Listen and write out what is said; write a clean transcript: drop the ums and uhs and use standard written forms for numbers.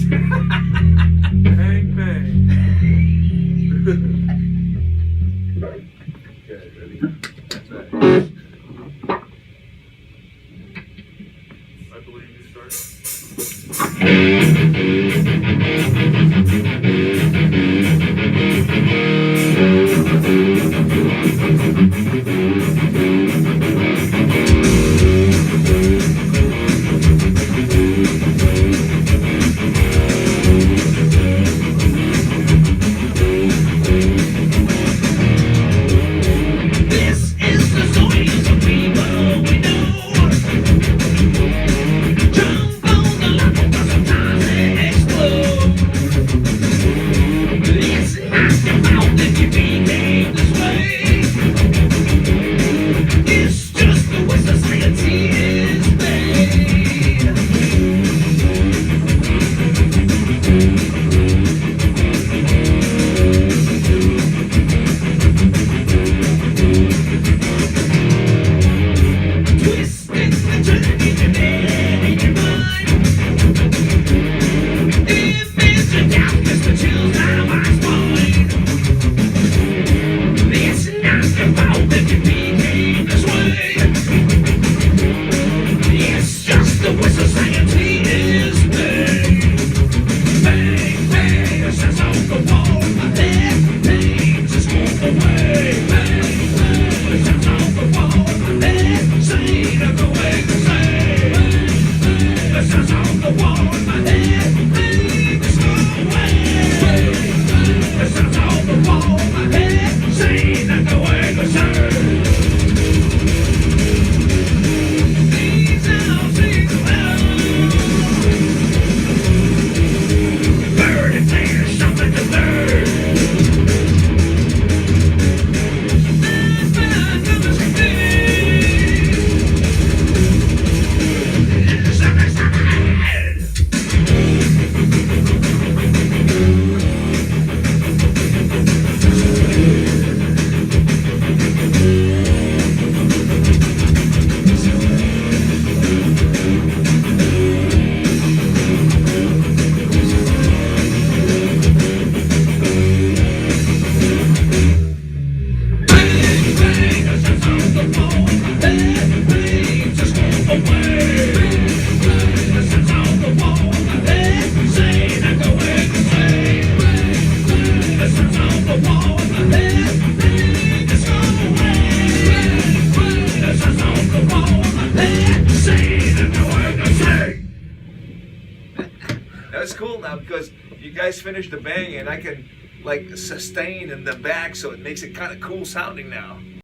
Bang, bang. Okay, ready? That's right. I believe you start. This is the stories of people we know. Jump on the line, but sometimes they explode. It's not about that you became this way. It's just the way society is made. Twisted and turning your head in your mind. Image and doubt, Mr. Chills down my spine. It's not about that you became this way. It's just the way society is made. Bang, bang, the sense of the wall. That things just walk away. Bang, bang, the sense of the wall. That scene of the way to say. The sense of the wall. That things go away. The sense of the wall. That scene of the way to say. These are things bird if there's something to learn. That's cool now because you guys finished the bang and I can like sustain in the back, so it makes it kind of cool sounding now.